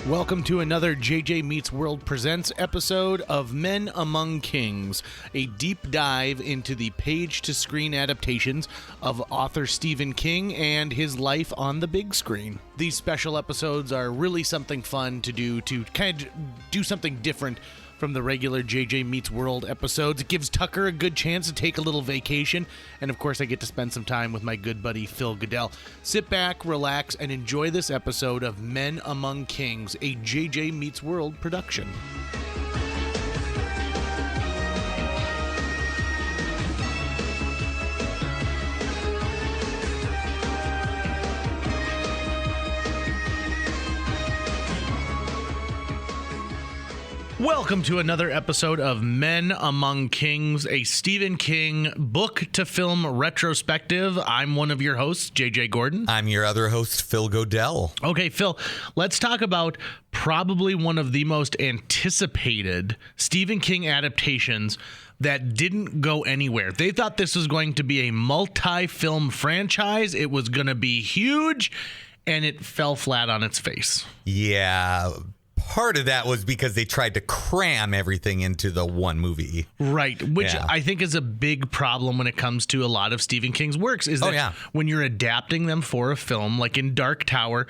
Welcome to another JJ Meets World Presents episode of Men Among Kings, a deep dive into the page-to-screen adaptations of author Stephen King and his life on the big screen. These special episodes are really something fun to do, to kind of do something different from the regular JJ Meets World episodes. It gives Tucker a good chance to take a little vacation, and of course I get to spend some time with my good buddy Phil Goodell. Sit back, relax, and enjoy this episode of Men Among Kings, a JJ Meets World production. Welcome to another episode of Men Among Kings, a Stephen King book-to-film retrospective. I'm one of your hosts, JJ Gordon. I'm your other host, Phil Goodell. Okay, Phil, let's talk about probably one of the most anticipated Stephen King adaptations that didn't go anywhere. They thought this was going to be a multi-film franchise. It was going to be huge, and it fell flat on its face. Yeah. Part of that was because they tried to cram everything into the one movie. Right, which I think is a big problem when it comes to a lot of Stephen King's works, is that when you're adapting them for a film, like in Dark Tower,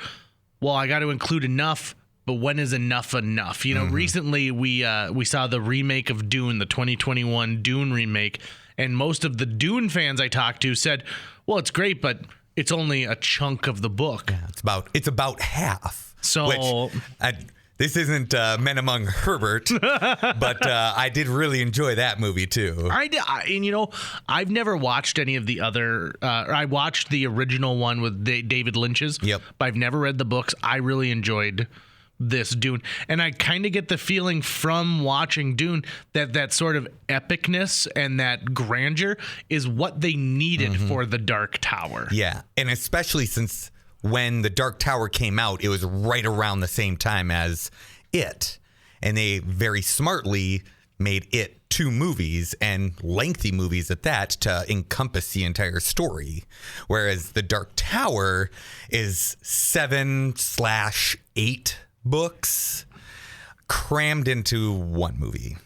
well, I got to include enough, but when is enough enough? You know, recently we saw the remake of Dune, the 2021 Dune remake, and most of the Dune fans I talked to said, well, it's great, but it's only a chunk of the book. Yeah, it's about half. So... This isn't Men Among Herbert, but I did really enjoy that movie, too. And, you know, I've never watched any of the other... I watched the original one with David Lynch's, but I've never read the books. I really enjoyed this Dune. And I kind of get the feeling from watching Dune that sort of epicness and that grandeur is what they needed for the Dark Tower. Yeah, and especially since... when the Dark Tower came out, it was right around the same time as It. And they very smartly made It 2 movies, and lengthy movies at that, to encompass the entire story. Whereas the Dark Tower is 7/8 books crammed into one movie.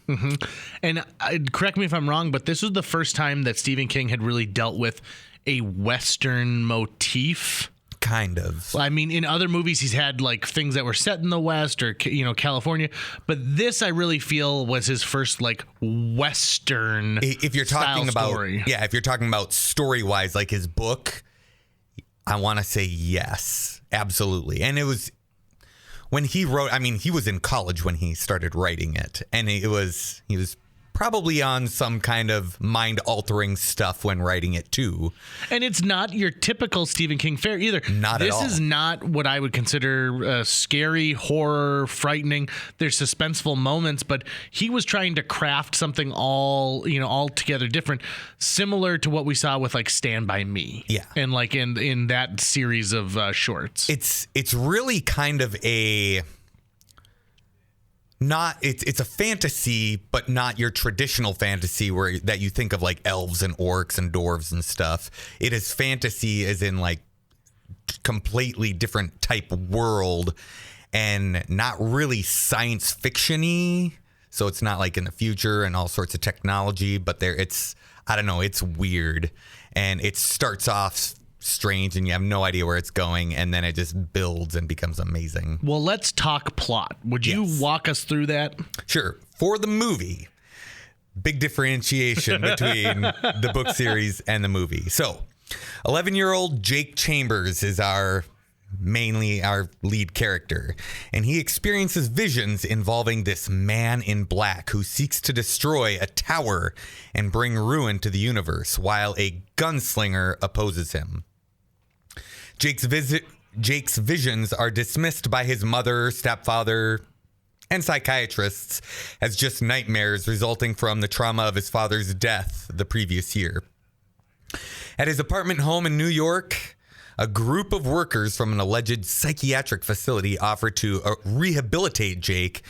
And correct me if I'm wrong, but this was the first time that Stephen King had really dealt with a Western motif. Kind of. I mean, in other movies, he's had like things that were set in the West or, you know, California. But this, I really feel, was his first like Western if you're talking about story. Yeah, if you're talking about story wise, like his book, I want to say yes, absolutely. And it was when he wrote. I mean, he was in college when he started writing it, and he was probably on some kind of mind-altering stuff when writing it, too. And it's not your typical Stephen King fare either. Not at all. This is not what I would consider scary, horror, frightening. There's suspenseful moments, but he was trying to craft something altogether different, similar to what we saw with, like, Stand By Me. Yeah. And, like, in that series of shorts. It's really kind of a... It's a fantasy, but not your traditional fantasy that you think of like elves and orcs and dwarves and stuff. It is fantasy as in like completely different type world and not really science fiction-y. So it's not like in the future and all sorts of technology, but it's weird. And it starts off strange and you have no idea where it's going, and then it just builds and becomes amazing. Well, let's talk plot. Would you walk us through that? Sure. For the movie, big differentiation between the book series and the movie. So 11-year-old Jake Chambers is mainly our lead character, and he experiences visions involving this man in black who seeks to destroy a tower and bring ruin to the universe while a gunslinger opposes him. Jake's visions are dismissed by his mother, stepfather, and psychiatrists as just nightmares resulting from the trauma of his father's death the previous year. At his apartment home in New York, a group of workers from an alleged psychiatric facility offer to rehabilitate Jake,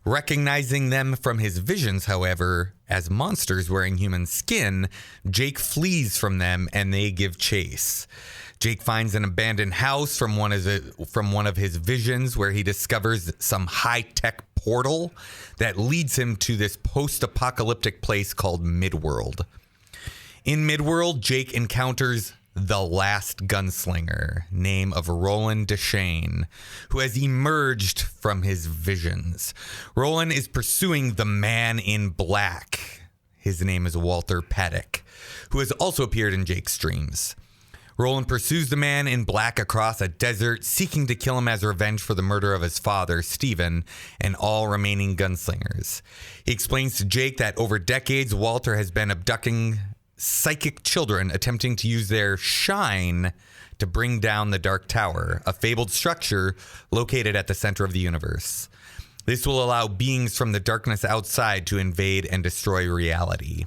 Recognizing them from his visions, however, as monsters wearing human skin, Jake flees from them and they give chase. Jake finds an abandoned house from one of his visions where he discovers some high-tech portal that leads him to this post-apocalyptic place called Midworld. In Midworld, Jake encounters the last gunslinger, name of Roland Deschain, who has emerged from his visions. Roland is pursuing the Man in Black. His name is Walter Paddock, who has also appeared in Jake's dreams. Roland pursues the Man in Black across a desert, seeking to kill him as revenge for the murder of his father, Stephen, and all remaining gunslingers. He explains to Jake that over decades, Walter has been abducting psychic children, attempting to use their shine to bring down the Dark Tower, a fabled structure located at the center of the universe. This will allow beings from the darkness outside to invade and destroy reality.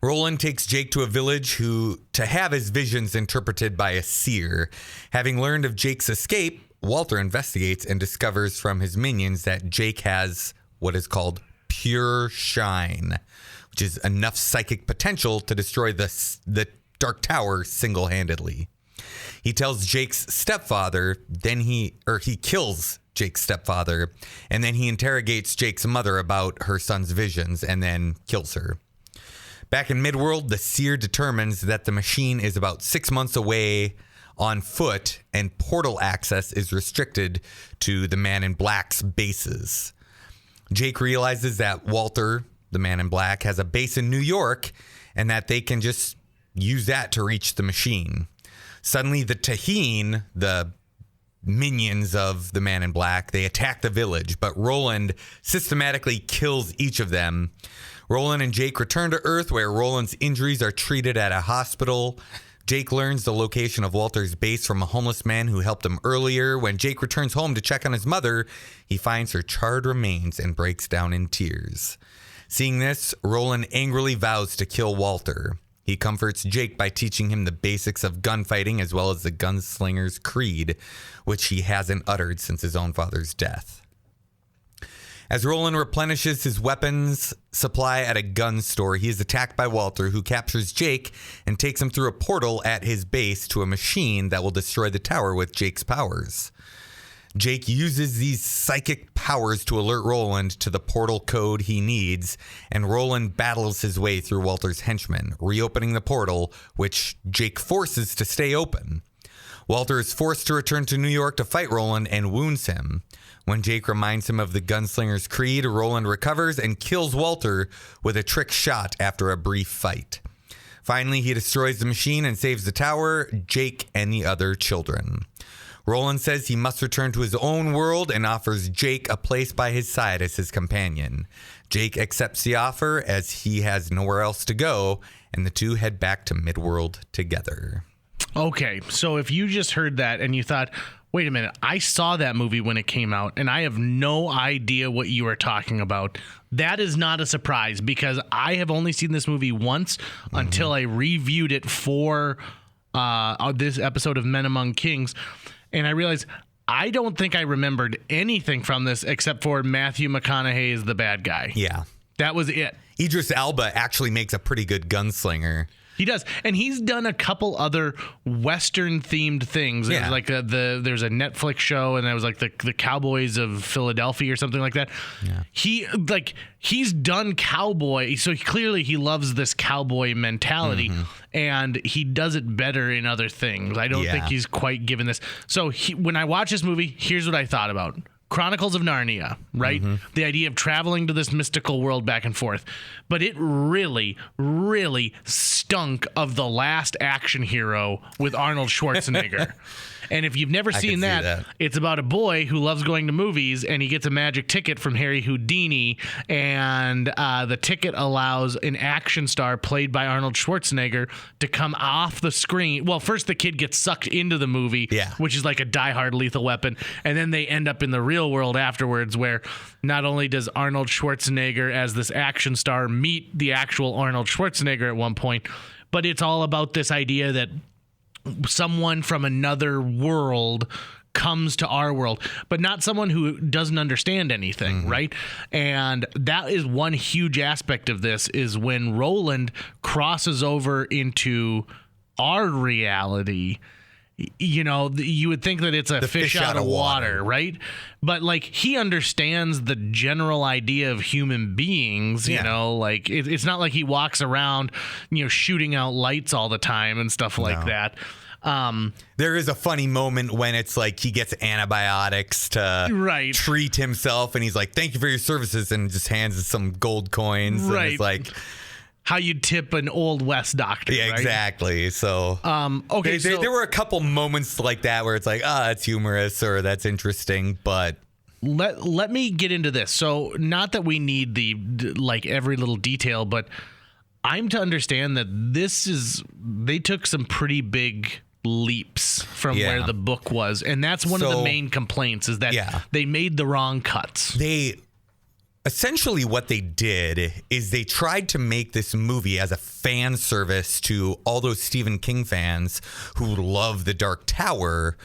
Roland takes Jake to a village to have his visions interpreted by a seer. Having learned of Jake's escape, Walter investigates and discovers from his minions that Jake has what is called pure shine, which is enough psychic potential to destroy the Dark Tower single-handedly. He tells Jake's stepfather, he kills Jake's stepfather, and then he interrogates Jake's mother about her son's visions and then kills her. Back in Midworld, the seer determines that the machine is about 6 months away on foot and portal access is restricted to the Man in Black's bases. Jake realizes that Walter, the Man in Black, has a base in New York and that they can just use that to reach the machine. Suddenly, the Taheen, the minions of the Man in Black, they attack the village, but Roland systematically kills each of them. Roland and Jake return to Earth, where Roland's injuries are treated at a hospital. Jake learns the location of Walter's base from a homeless man who helped him earlier. When Jake returns home to check on his mother, he finds her charred remains and breaks down in tears. Seeing this, Roland angrily vows to kill Walter. He comforts Jake by teaching him the basics of gunfighting as well as the gunslinger's creed, which he hasn't uttered since his own father's death. As Roland replenishes his weapons supply at a gun store, he is attacked by Walter, who captures Jake and takes him through a portal at his base to a machine that will destroy the tower with Jake's powers. Jake uses these psychic powers to alert Roland to the portal code he needs, and Roland battles his way through Walter's henchmen, reopening the portal, which Jake forces to stay open. Walter is forced to return to New York to fight Roland and wounds him. When Jake reminds him of the gunslinger's creed, Roland recovers and kills Walter with a trick shot after a brief fight. Finally, he destroys the machine and saves the tower, Jake, and the other children. Roland says he must return to his own world and offers Jake a place by his side as his companion. Jake accepts the offer as he has nowhere else to go, and the two head back to Midworld together. Okay, so if you just heard that and you thought, wait a minute, I saw that movie when it came out and I have no idea what you are talking about, that is not a surprise because I have only seen this movie once until I reviewed it for this episode of Men Among Kings, and I realized I don't think I remembered anything from this except for Matthew McConaughey is the bad guy. Yeah. That was it. Idris Elba actually makes a pretty good gunslinger. He does, and he's done a couple other Western-themed things. Yeah. There's like there's a Netflix show, and there was like the Cowboys of Philadelphia or something like that. Yeah. He's done cowboy, so clearly he loves this cowboy mentality, and he does it better in other things. I don't think he's quite given this. So when I watched this movie, here's what I thought about. Chronicles of Narnia, right? The idea of traveling to this mystical world back and forth. But it really, really stunk of The Last Action Hero with Arnold Schwarzenegger. And if you've never seen that, it's about a boy who loves going to movies, and he gets a magic ticket from Harry Houdini, and the ticket allows an action star played by Arnold Schwarzenegger to come off the screen. Well, first the kid gets sucked into the movie, which is like a Die Hard Lethal Weapon, and then they end up in the real world afterwards, where not only does Arnold Schwarzenegger as this action star meet the actual Arnold Schwarzenegger at one point, but it's all about this idea that someone from another world comes to our world, but not someone who doesn't understand anything, right? And that is one huge aspect of this, is when Roland crosses over into our reality. You know, you would think that it's a fish out of water, right? But like, he understands the general idea of human beings, you know, like it's not like he walks around, you know, shooting out lights all the time and stuff like that. There is a funny moment when it's like he gets antibiotics to treat himself, and he's like, "Thank you for your services," and just hands us some gold coins. And it's like how you tip an Old West doctor. Yeah, right? Exactly. So, okay, there were a couple moments like that where it's like, it's humorous or that's interesting, but let me get into this. So, not that we need like every little detail, but I'm to understand that they took some pretty big leaps from where the book was, and that's one of the main complaints, is that they made the wrong cuts. Essentially what they did is they tried to make this movie as a fan service to all those Stephen King fans who love The Dark Tower,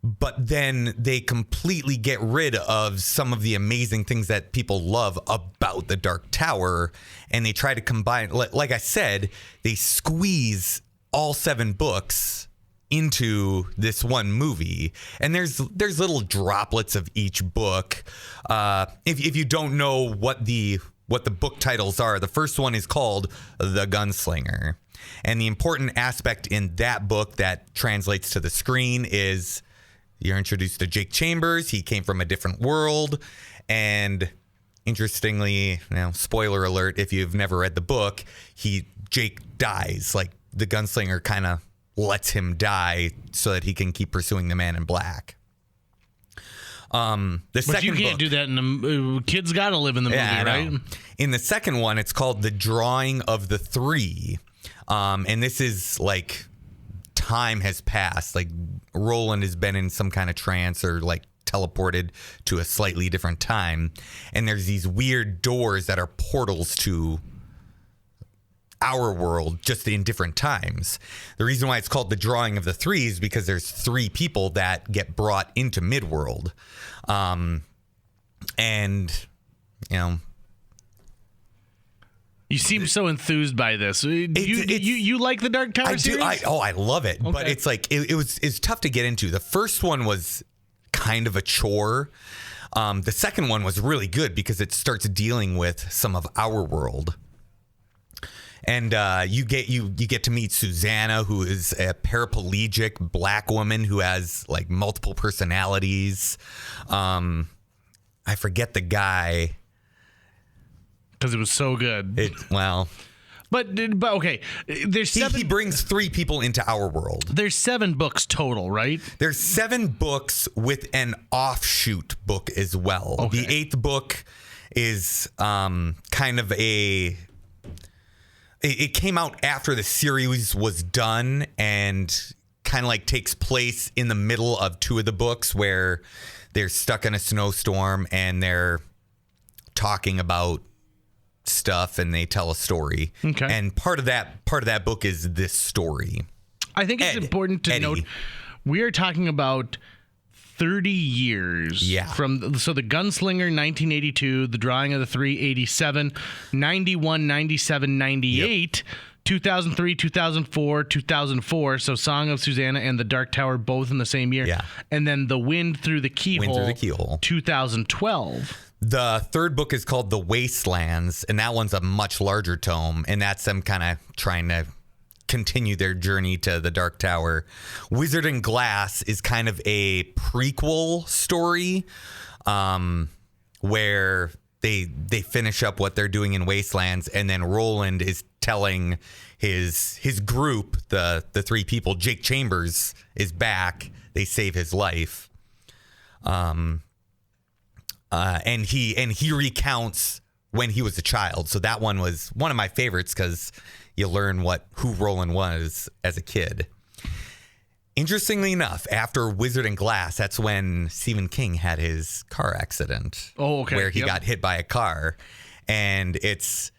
but then they completely get rid of some of the amazing things that people love about The Dark Tower, and they try to combine, like I said, they squeeze all 7 books into this one movie, and there's little droplets of each book. If you don't know what the book titles are, the first one is called The Gunslinger, and the important aspect in that book that translates to the screen is you're introduced to Jake Chambers. He came from a different world, and interestingly, spoiler alert if you've never read the book, Jake dies. Like, the gunslinger kind of lets him die so that he can keep pursuing the Man in Black. But you can't do that in the kids gotta live in the movie, right? In the second one, it's called The Drawing of the Three. And this is like, time has passed. Like, Roland has been in some kind of trance or like teleported to a slightly different time. And there's these weird doors that are portals to our world, just in different times. The reason why it's called The Drawing of the Three is because there's 3 people that get brought into Midworld. And, you seem so enthused by this. You like the Dark Tower series? I love it. Okay. But it's like, it's tough to get into. The first one was kind of a chore. The second one was really good because it starts dealing with some of our world. And you get to meet Susanna, who is a paraplegic black woman who has like multiple personalities. I forget the guy because it was so good. But okay, there's 7. He brings 3 people into our world. There's 7 books total, right? There's 7 books with an offshoot book as well. Okay. The 8th book is kind of It came out after the series was done and kind of like takes place in the middle of 2 of the books where they're stuck in a snowstorm and they're talking about stuff and they tell a story. Okay. And part of that book is this story. I think it's important to note we are talking about 30 years. Yeah. So the Gunslinger, 1982, The Drawing of the Three, 87, 91, 97, 98, 2003, 2004, 2004. So Song of Susanna and The Dark Tower both in the same year. Yeah. And then The Wind Through the Keyhole. 2012. The 3rd book is called The Wastelands, and that one's a much larger tome, and that's them kind of trying to continue their journey to the Dark Tower. Wizard and Glass is kind of a prequel story where they finish up what they're doing in Wastelands, and then Roland is telling his group, the 3 people, Jake Chambers is back. They save his life. And he recounts when he was a child. So that one was one of my favorites because you learn who Roland was as a kid. Interestingly enough, after Wizard and Glass, that's when Stephen King had his car accident. Oh, okay. Where he got hit by a car. And it's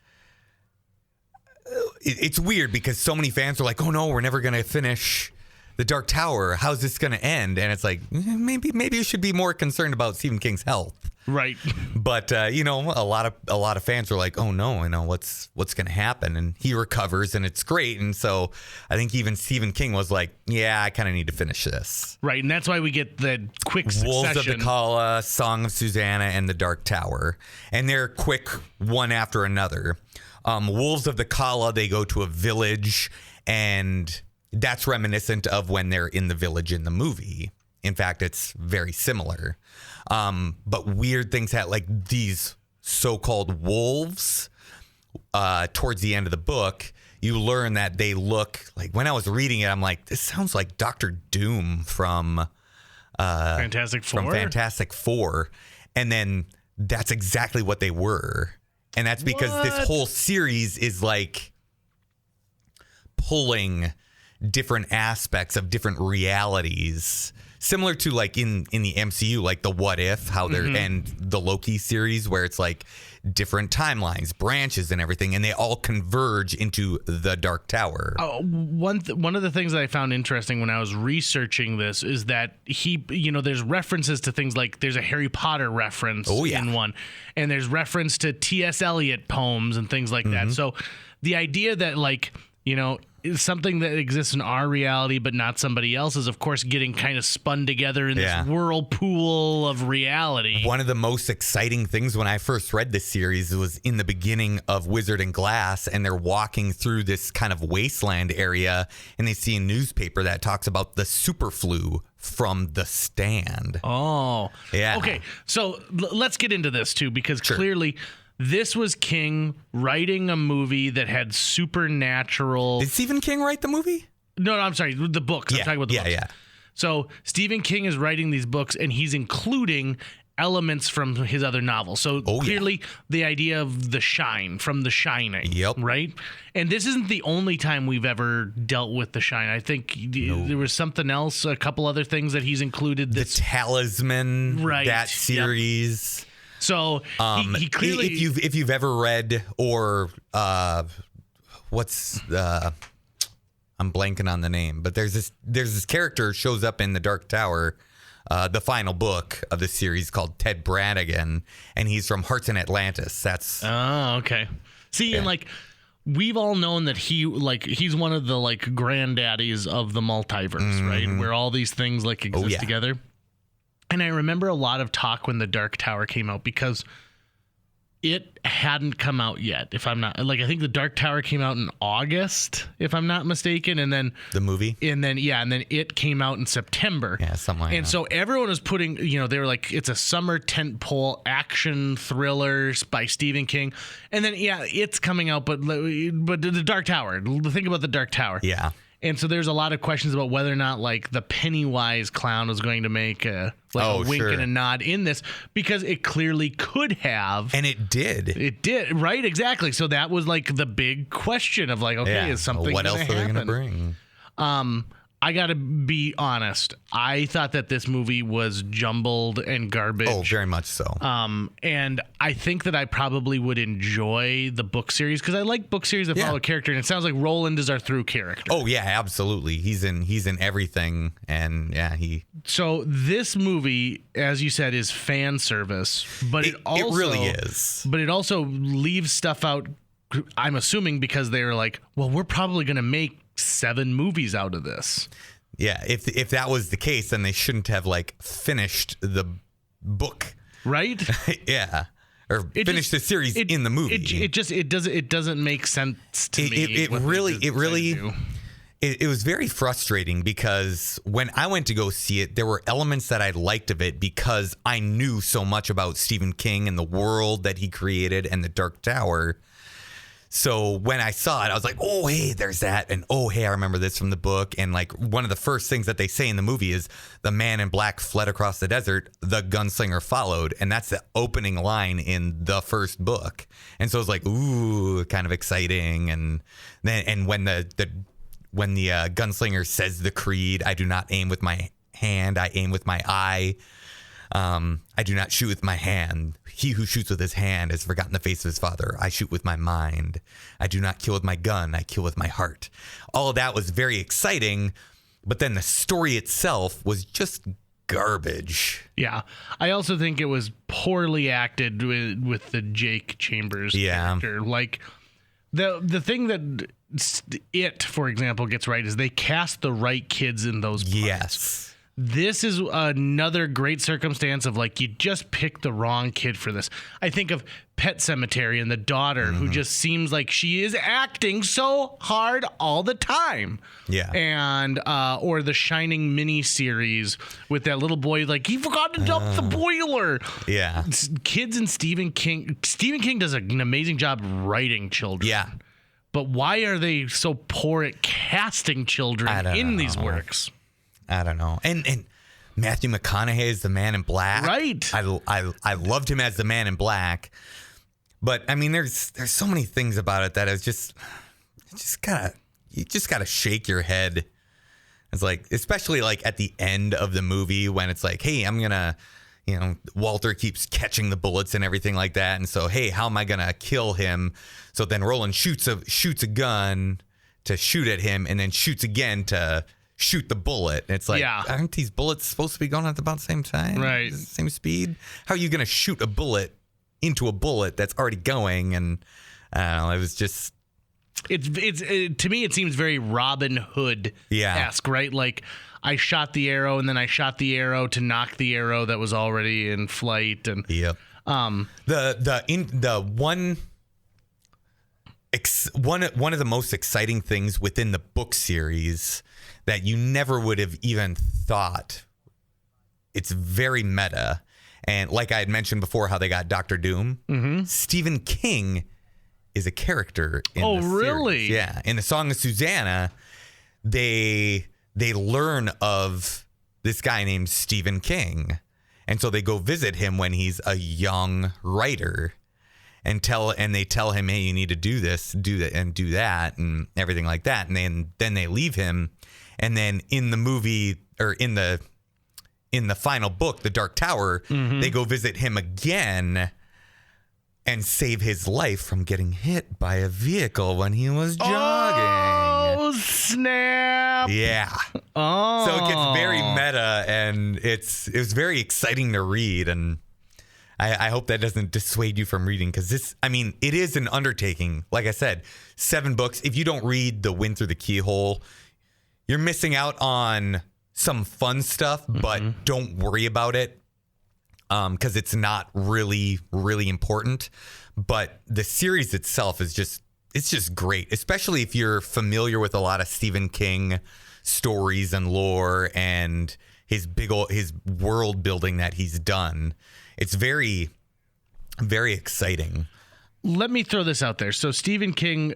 weird because so many fans are like, oh no, we're never going to finish the Dark Tower, how's this going to end? And it's like, maybe you should be more concerned about Stephen King's health. Right. But you know, a lot of fans were like, oh no, I know what's going to happen, and he recovers, and it's great. And so I think even Stephen King was like, yeah, I kind of need to finish this. Right, and that's why we get the quick succession. Wolves of the Kala, Song of Susanna, and the Dark Tower, and they're quick one after another. Wolves of the Kala, they go to a village, and that's reminiscent of when they're in the village in the movie. In fact, it's very similar. But weird things happen, like these so-called wolves. Towards the end of the book, you learn that they look like, when I was reading it, I'm like, this sounds like Dr. Doom from Fantastic Four. From Fantastic Four. And then that's exactly what they were. And that's because this whole series is like pulling different aspects of different realities, similar to like in the MCU, like the What If, how they're and the Loki series, where it's like different timelines, branches, and everything, and they all converge into the Dark Tower. One of the things that I found interesting when I was researching this is that there's references to things like there's a Harry Potter reference in one, and there's reference to T.S. Eliot poems and things like that. So the idea that like, you know, is something that exists in our reality but not somebody else's, of course, getting kind of spun together in this whirlpool of reality. One of the most exciting things when I first read this series was in the beginning of Wizard and Glass, and they're walking through this kind of wasteland area, and they see a newspaper that talks about the super flu from The Stand. Oh. Yeah. Okay, so let's get into this, too, because clearly this was King writing a movie that had supernatural... Did Stephen King write the movie? No, I'm sorry, the books. I'm talking about the books. Yeah. So Stephen King is writing these books, and he's including elements from his other novels. So clearly the idea of the shine from The Shining, right? And this isn't the only time we've ever dealt with the shine. I think there was something else, a couple other things that he's included. The Talisman, that series... Yep. So he clearly, if you've ever read or I'm blanking on the name, but there's this character shows up in the Dark Tower, the final book of the series, called Ted Brannigan, and he's from Hearts in Atlantis. That's okay. See, and like we've all known that he's one of the like granddaddies of the multiverse, right? Where all these things like exist together. And I remember a lot of talk when the Dark Tower came out because it hadn't come out yet. If I'm not I think the Dark Tower came out in August, if I'm not mistaken, and then the movie, and then it came out in September. Yeah, something like that. And so everyone was putting, they were like, it's a summer tentpole action thriller by Stephen King, and then it's coming out, but the Dark Tower. Think about the Dark Tower. Yeah. And so there's a lot of questions about whether or not like the Pennywise clown was going to make a wink and a nod in this, because it clearly could have. And it did. It did. Right. Exactly. So that was like the big question of like, okay, is something what else are they going to bring? I got to be honest. I thought that this movie was jumbled and garbage. Oh, very much so. And I think that I probably would enjoy the book series because I like book series that follow a character, and it sounds like Roland is our through character. Oh yeah, absolutely. He's in everything, and So this movie, as you said, is fan service, but it really is. But it also leaves stuff out. I'm assuming because they were like, well, we're probably going to make 7 movies out of this. Yeah, if that was the case, then they shouldn't have like finished the book, right? Yeah, or finished the series in the movie. It doesn't make sense to me. It was very frustrating because when I went to go see it, there were elements that I liked of it because I knew so much about Stephen King and the world that he created and the Dark Tower. So when I saw it, I was like, oh, hey, there's that. And oh, hey, I remember this from the book. And like one of the first things that they say in the movie is the man in black fled across the desert. The gunslinger followed. And that's the opening line in the first book. And so it was like, ooh, kind of exciting. And then when the gunslinger says the creed, I do not aim with my hand, I aim with my eye. I do not shoot with my hand. He who shoots with his hand has forgotten the face of his father. I shoot with my mind. I do not kill with my gun. I kill with my heart. All of that was very exciting. But then the story itself was just garbage. Yeah. I also think it was poorly acted with the Jake Chambers character. Like, the thing that it, for example, gets right is they cast the right kids in those parts. Yes. This is another great circumstance of, like, you just picked the wrong kid for this. I think of Pet Sematary and the daughter who just seems like she is acting so hard all the time. Yeah. And, or the Shining miniseries with that little boy, like, he forgot to dump the boiler. Yeah. Kids and Stephen King. Stephen King does an amazing job writing children. Yeah. But why are they so poor at casting children in these works? I don't know. And Matthew McConaughey is the Man in Black. Right. I loved him as the Man in Black. But I mean, there's so many things about it that is you just gotta shake your head. It's like, especially like at the end of the movie when it's like, hey, I'm gonna, Walter keeps catching the bullets and everything like that, and so, hey, how am I gonna kill him? So then Roland shoots a gun to shoot at him, and then shoots again to shoot the bullet. And it's like, aren't these bullets supposed to be going at about the same time? Right. Same speed? How are you going to shoot a bullet into a bullet that's already going? And I don't know, it was just... To me, it seems very Robin Hood-esque, right? Like, I shot the arrow, and then I shot the arrow to knock the arrow that was already in flight. And yep. One of the most exciting things within the book series that you never would have even thought, it's very meta. And like I had mentioned before, how they got Dr. Doom. Mm-hmm. Stephen King is a character in the series. Really? Yeah. In the Song of Susanna, they learn of this guy named Stephen King. And so they go visit him when he's a young writer. And they tell him, hey, you need to do this, do that, and do that, and everything like that. And then they leave him. And then in the movie, or in the final book, The Dark Tower, they go visit him again and save his life from getting hit by a vehicle when he was jogging. Oh, snap. Yeah. Oh. So it gets very meta, and it was very exciting to read, and I hope that doesn't dissuade you from reading, because it is an undertaking. Like I said, 7 books. If you don't read The Wind Through the Keyhole, you're missing out on some fun stuff, but don't worry about it, because it's not really, really important. But the series itself is just great, especially if you're familiar with a lot of Stephen King stories and lore and his world building that he's done. It's very, very exciting. Let me throw this out there. So Stephen King,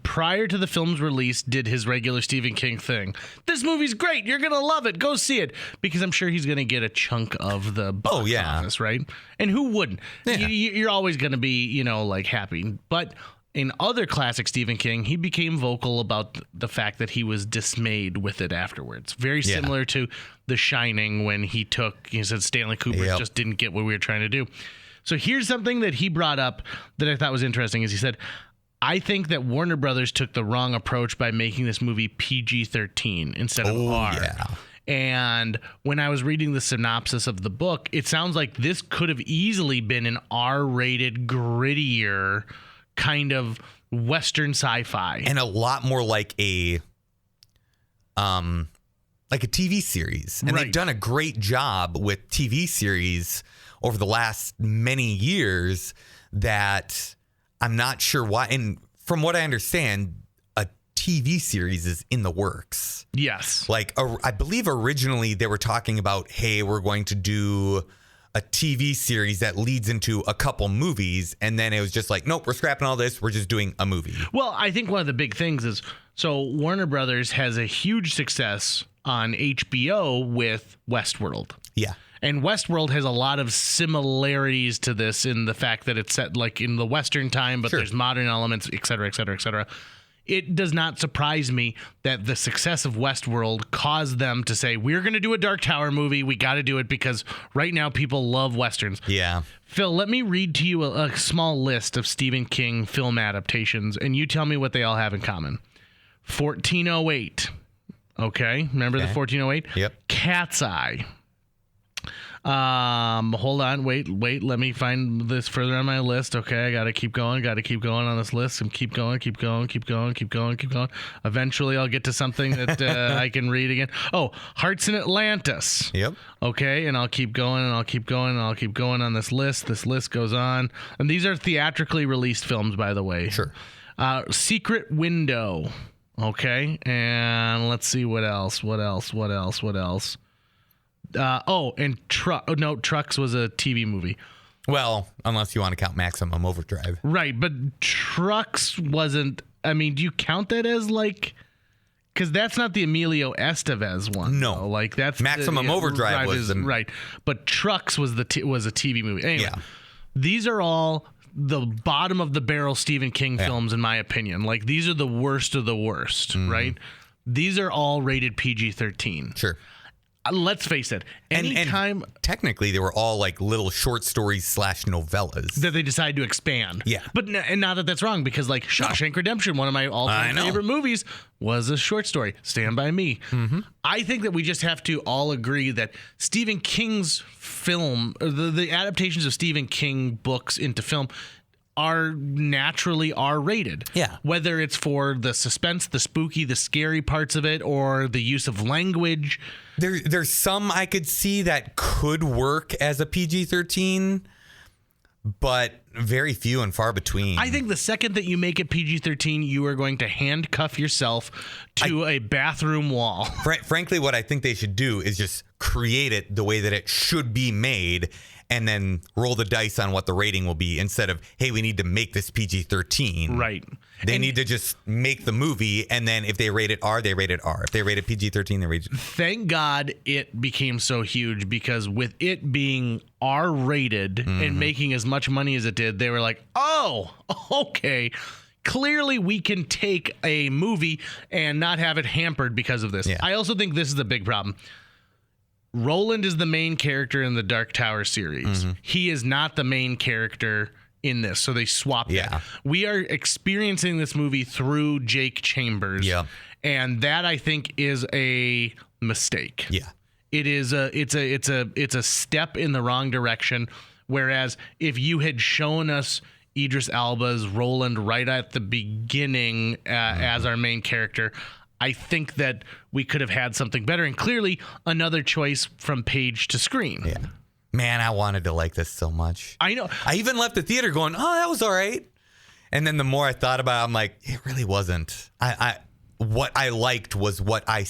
prior to the film's release, did his regular Stephen King thing. This movie's great. You're going to love it. Go see it. Because I'm sure he's going to get a chunk of the box office, right? And who wouldn't? Yeah. You're always going to be, happy. But in other classic Stephen King, he became vocal about the fact that he was dismayed with it afterwards. Very similar to The Shining, when he said Stanley Kubrick just didn't get what we were trying to do. So here's something that he brought up that I thought was interesting, is he said, I think that Warner Brothers took the wrong approach by making this movie PG-13 instead of R. Yeah. And when I was reading the synopsis of the book, it sounds like this could have easily been an R-rated, grittier kind of Western sci-fi. And a lot more like a TV series. And they've done a great job with TV series over the last many years that I'm not sure why. And from what I understand, a TV series is in the works. Yes. Like, I believe originally they were talking about, hey, we're going to do a TV series that leads into a couple movies. And then it was just like, nope, we're scrapping all this. We're just doing a movie. Well, I think one of the big things is, so Warner Brothers has a huge success on HBO with Westworld. Yeah. And Westworld has a lot of similarities to this in the fact that it's set like in the Western time, but there's modern elements, et cetera, et cetera, et cetera. It does not surprise me that the success of Westworld caused them to say, we're going to do a Dark Tower movie. We got to do it because right now people love Westerns. Yeah. Phil, let me read to you a small list of Stephen King film adaptations, and you tell me what they all have in common. 1408. Okay, remember the 1408? Yep. Cat's Eye. Hold on, wait, let me find this further on my list. Okay, I gotta keep going on this list and keep going. Eventually I'll get to something that I can read again. Oh, Hearts in Atlantis. Yep. Okay, and I'll keep going on this list. This list goes on. And these are theatrically released films, by the way. Sure. Secret Window. Okay, and let's see what else. Trucks was a TV movie. Well, unless you want to count Maximum Overdrive. Right, but Trucks wasn't. I mean, do you count that as like? Because that's not the Emilio Estevez one. No, though. Like that's Maximum Overdrive was right. But Trucks was was a TV movie. Anyway, yeah. These are all the bottom of the barrel Stephen King films, in my opinion. Like these are the worst of the worst. Right. These are all rated PG-13. Sure. Let's face it. Anytime technically they were all like little short stories / novellas that they decided to expand. Yeah. But and not that that's wrong, because like Shawshank Redemption, one of my all-time favorite movies, was a short story. Stand By Me. I think that we just have to all agree that Stephen King's film, the adaptations of Stephen King books into film, are naturally R-rated. Yeah. Whether it's for the suspense, the spooky, the scary parts of it, or the use of language. There's some I could see that could work as a PG-13, but very few and far between. I think the second that you make it PG-13, you are going to handcuff yourself to a bathroom wall. Frankly, what I think they should do is just create it the way that it should be made, and then roll the dice on what the rating will be, instead of, hey, we need to make this PG-13. Right. They need to just make the movie, and then if they rate it R, they rate it R. If they rate it PG-13, they rate it... Thank God it became so huge, because with it being R-rated and making as much money as it did, they were like, oh, okay, clearly we can take a movie and not have it hampered because of this. Yeah. I also think this is the big problem. Roland is the main character in the Dark Tower series. He is not the main character in this, so they swapped it. We are experiencing this movie through Jake Chambers, and that I think is a mistake. Yeah, it is it's a step in the wrong direction. Whereas if you had shown us Idris Elba's Roland right at the beginning as our main character, I think that we could have had something better, and clearly another choice from page to screen. Yeah. Man, I wanted to like this so much. I know. I even left the theater going, oh, that was all right. And then the more I thought about it, I'm like, it really wasn't. What I liked was what I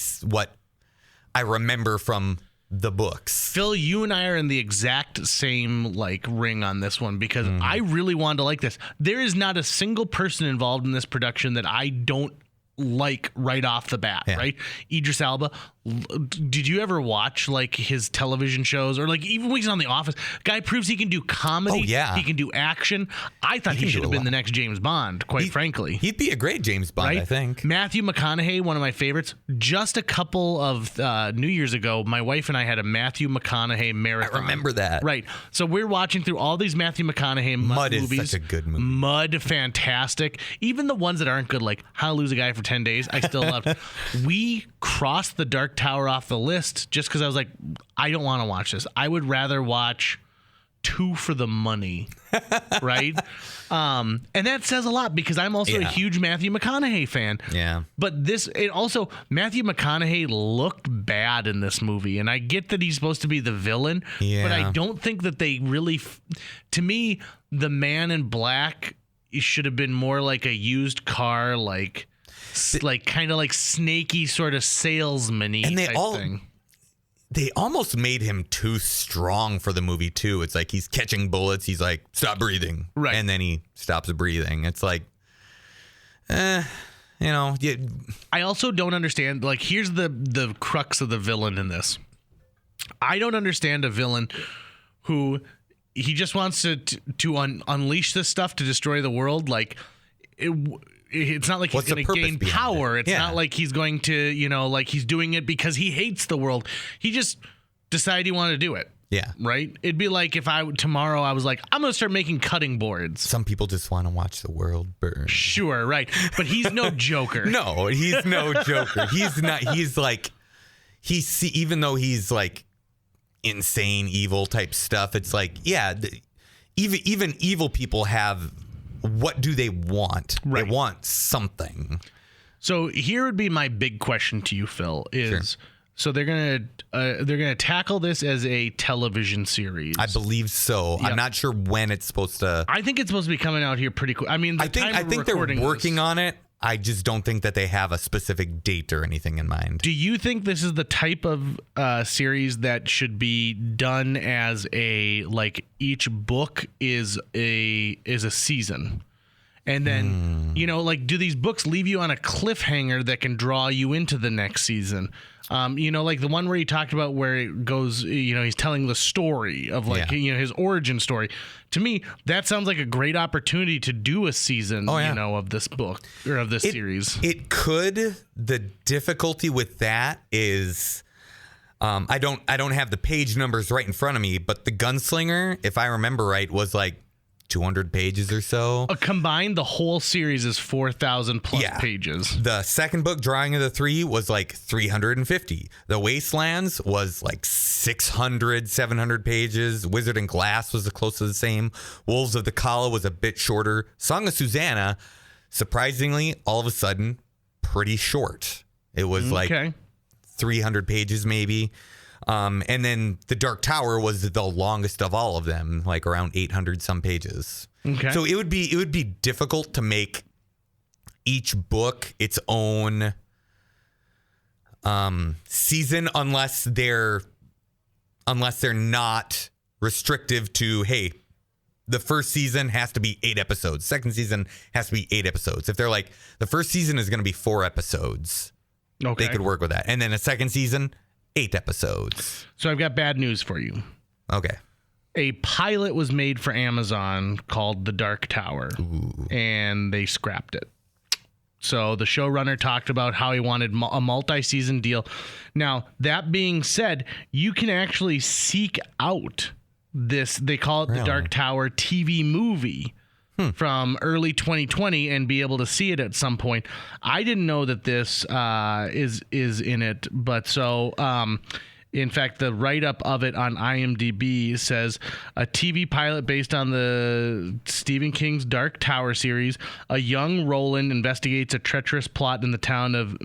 remember from the books. Phil, you and I are in the exact same like ring on this one, because I really wanted to like this. There is not a single person involved in this production that I don't like right off the bat, right? Idris Elba. Did you ever watch like his television shows, or like even when he's on The Office? Guy proves he can do comedy. Oh, yeah. He can do action. I thought he should have been the next James Bond, quite frankly. He'd be a great James Bond, right? I think. Matthew McConaughey, one of my favorites. Just a couple of New Year's ago, my wife and I had a Matthew McConaughey marathon. I remember that. Right. So we're watching through all these Matthew McConaughey movies. Mud is such a good movie. Mud, fantastic. Even the ones that aren't good, like How to Lose a Guy for 10 Days, I still loved. We crossed The Dark Tower off the list just because I was like, I don't want to watch this. I would rather watch Two for the Money, right? And that says a lot, because I'm also a huge Matthew McConaughey fan. Yeah. But Matthew McConaughey looked bad in this movie, and I get that he's supposed to be the villain, but I don't think that they really, to me, the Man in Black should have been more like a used car, like kind of like snaky sort of salesman-y type thing. They almost made him too strong for the movie too. It's like he's catching bullets. He's like, stop breathing. Right. And then he stops breathing. It's like, I also don't understand, like, here's the crux of the villain in this. I don't understand a villain who he just wants to unleash this stuff to destroy the world. Like, it's not like he's going to gain power. It's not like he's going to, like he's doing it because he hates the world. He just decided he wanted to do it. Yeah. Right? It'd be like if tomorrow I was like, I'm going to start making cutting boards. Some people just want to watch the world burn. Sure, right. But he's no Joker. No, he's no Joker. He's not. He's like, even though he's like insane, evil type stuff, it's like, yeah, even evil people have, what do they want? Right. They want something. So here would be my big question to you, Phil, is... Sure. So they're gonna tackle this as a television series. I believe so. Yep. I'm not sure when it's supposed to. I think it's supposed to be coming out here pretty quick. I mean, I think they're working on it. I just don't think that they have a specific date or anything in mind. Do you think this is the type of series that should be done as each book is a season? And then, do these books leave you on a cliffhanger that can draw you into the next season? Like the one where he talked about where it goes, he's telling the story of his origin story. To me, that sounds like a great opportunity to do a season, of this book or of this series. It could. The difficulty with that is I don't have the page numbers right in front of me, but the Gunslinger, if I remember right, was like 200 pages or so. Combined, the whole series is 4,000 plus pages. The second book, Drawing of the Three, was like 350. The Wastelands was like 600, 700 pages. Wizard and Glass was close to the same. Wolves of the Kala was a bit shorter. Song of Susanna, surprisingly, all of a sudden, pretty short. It was like 300 pages maybe. And then The Dark Tower was the longest of all of them, like around 800 some pages. Okay. So it would be difficult to make each book its own season unless they're not restrictive to, hey, the first season has to be 8 episodes. Second season has to be 8 episodes. If they're like, the first season is going to be 4 episodes, they could work with that. And then a second season, 8 episodes. So I've got bad news for you. Okay. A pilot was made for Amazon called The Dark Tower. Ooh. And they scrapped it. So the showrunner talked about how he wanted a multi-season deal. Now, that being said, you can actually seek out this, they call it the Dark Tower TV movie from early 2020 and be able to see it at some point. I didn't know that this is in it, but so in fact, the write-up of it on IMDb says a TV pilot based on the Stephen King's Dark Tower series. A young Roland investigates a treacherous plot in the town of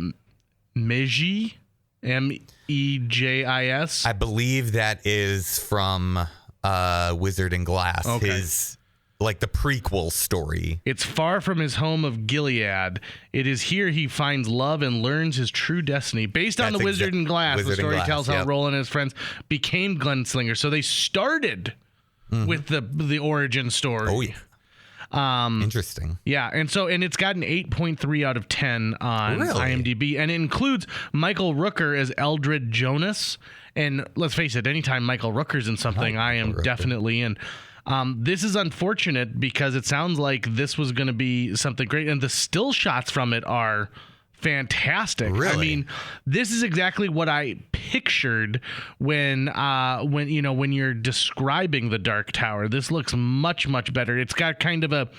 Mejis, Mejis. I believe that is from Wizard and Glass. Okay. His like the prequel story. It's far from his home of Gilead. It is here he finds love and learns his true destiny. Based on the Wizard and Glass, the story tells how Roland and his friends became gunslingers. So they started with the origin story. Oh yeah. Interesting. Yeah, and it's got an 8.3 out of 10 on IMDb, and it includes Michael Rooker as Eldred Jonas. And let's face it, anytime Michael Rooker's in something, I am definitely in. This is unfortunate because it sounds like this was going to be something great, and the still shots from it are fantastic. Really? I mean, this is exactly what I pictured when you're describing the Dark Tower. This looks much, much better. It's got kind of a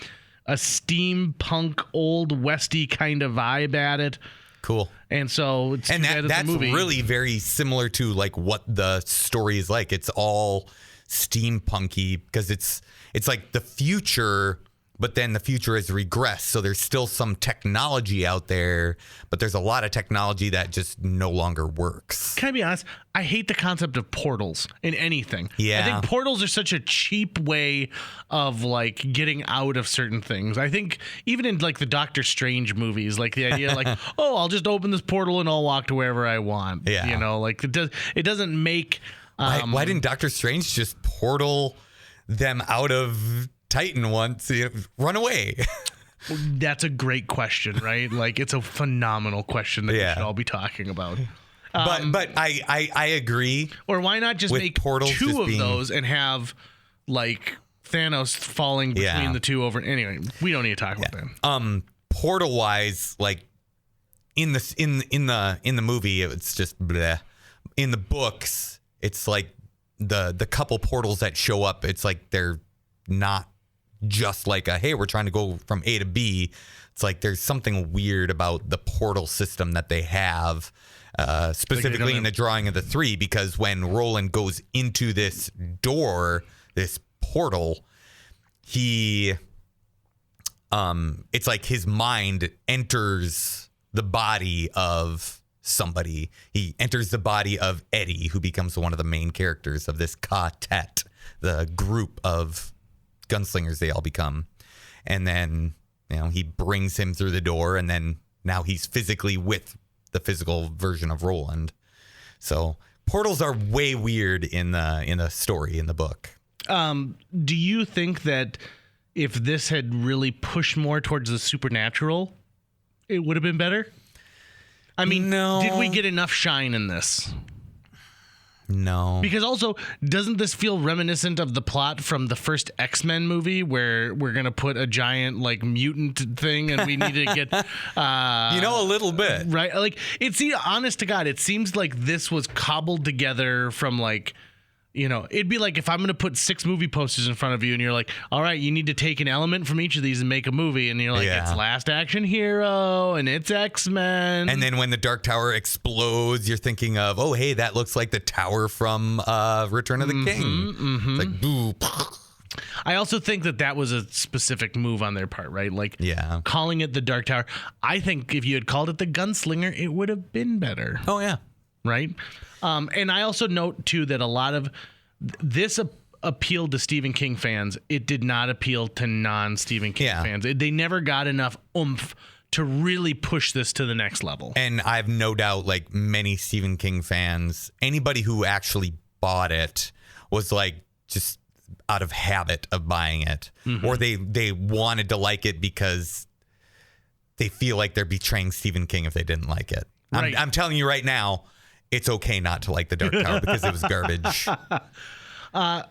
steampunk, old westy kind of vibe at it. Cool. And so that's really very similar to like what the story is like. It's all steampunky because it's like the future, but then the future has regressed. So there's still some technology out there, but there's a lot of technology that just no longer works. Can I be honest? I hate the concept of portals in anything. Yeah. I think portals are such a cheap way of like getting out of certain things. I think even in like the Doctor Strange movies, like the idea like, oh, I'll just open this portal and I'll walk to wherever I want. Yeah. Like it doesn't make why didn't Doctor Strange just portal them out of Titan once? Run away. That's a great question, right? Like it's a phenomenal question that we should all be talking about. But I agree. Or why not just make two of those and have like Thanos falling between the two over? Anyway, we don't need to talk about that. Portal wise, like in the movie, it's just bleh. In the books, it's like the couple portals that show up, it's like they're not just like a, hey, we're trying to go from A to B. It's like there's something weird about the portal system that they have, specifically in the drawing of the 3, because when Roland goes into this door, this portal, he, it's like his mind enters the body of somebody. He enters the body of Eddie, who becomes one of the main characters of this quartet, the group of gunslingers they all become. And then, he brings him through the door, and then now he's physically with the physical version of Roland. So portals are way weird in the story, in the book. Do you think that if this had really pushed more towards the supernatural, it would have been better? I mean, no. Did we get enough shine in this? No. Because also, doesn't this feel reminiscent of the plot from the first X-Men movie where we're going to put a giant mutant thing and we need to get... a little bit. Right? Like, honest to God, it seems like this was cobbled together from it'd be like if I'm going to put 6 movie posters in front of you and you're like, all right, you need to take an element from each of these and make a movie. And you're like, It's Last Action Hero and it's X-Men. And then when the Dark Tower explodes, you're thinking of, oh, hey, that looks like the tower from Return of the King. It's like, boo. I also think that was a specific move on their part, right? Calling it the Dark Tower. I think if you had called it the Gunslinger, it would have been better. Oh, yeah. Right? And I also note, too, that a lot of this appealed to Stephen King fans. It did not appeal to non-Stephen King fans. They never got enough oomph to really push this to the next level. And I have no doubt, many Stephen King fans, anybody who actually bought it was, just out of habit of buying it. Mm-hmm. Or they wanted to like it because they feel like they're betraying Stephen King if they didn't like it. Right. I'm telling you right now, it's okay not to like the Dark Tower because it was garbage.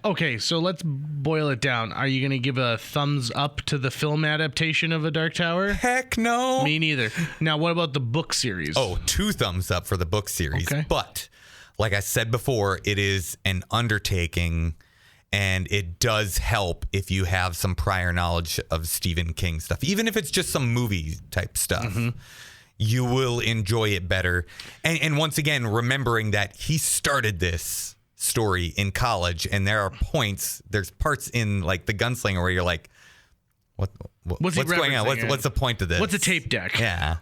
Okay, so let's boil it down. Are you going to give a thumbs up to the film adaptation of A Dark Tower? Heck no. Me neither. Now, what about the book series? Oh, 2 thumbs up for the book series. Okay. But like I said before, it is an undertaking, and it does help if you have some prior knowledge of Stephen King stuff, even if it's just some movie type stuff. Mm-hmm. You will enjoy it better. And once again, remembering that he started this story in college, and there's parts in the Gunslinger where you're like, what's going on? What's the point of this? What's a tape deck? Yeah.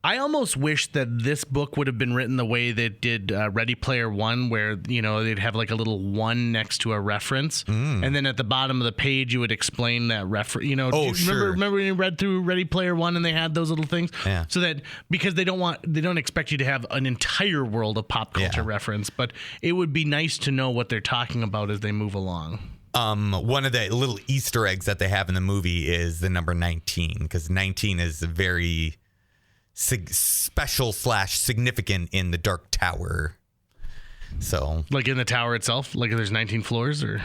I almost wish that this book would have been written the way they did Ready Player One, where, they'd have a little 1 next to a reference. And then at the bottom of the page, you would explain that reference. Sure. Remember when you read through Ready Player One and they had those little things? Yeah. So that, because they don't expect you to have an entire world of pop culture reference, but it would be nice to know what they're talking about as they move along. One of the little Easter eggs that they have in the movie is the number 19, because 19 is very special / significant in the Dark Tower. So in the tower itself, there's 19 floors, or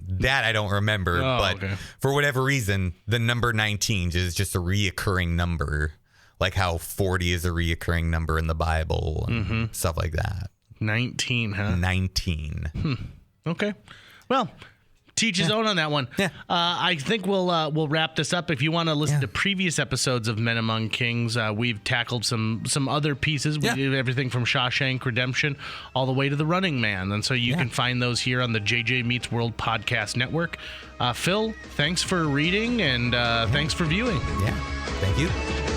that I don't remember, but okay. For whatever reason, the number 19 is just a reoccurring number, like how 40 is a reoccurring number in the Bible and stuff like that. 19, huh? 19. Okay. Well, teach his own on that one. Yeah. I think we'll wrap this up. If you want to listen to previous episodes of Men Among Kings, we've tackled some other pieces. We did everything from Shawshank Redemption all the way to The Running Man. And so you can find those here on the JJ Meets World Podcast Network. Phil, thanks for reading, and thanks for viewing. Yeah. Thank you.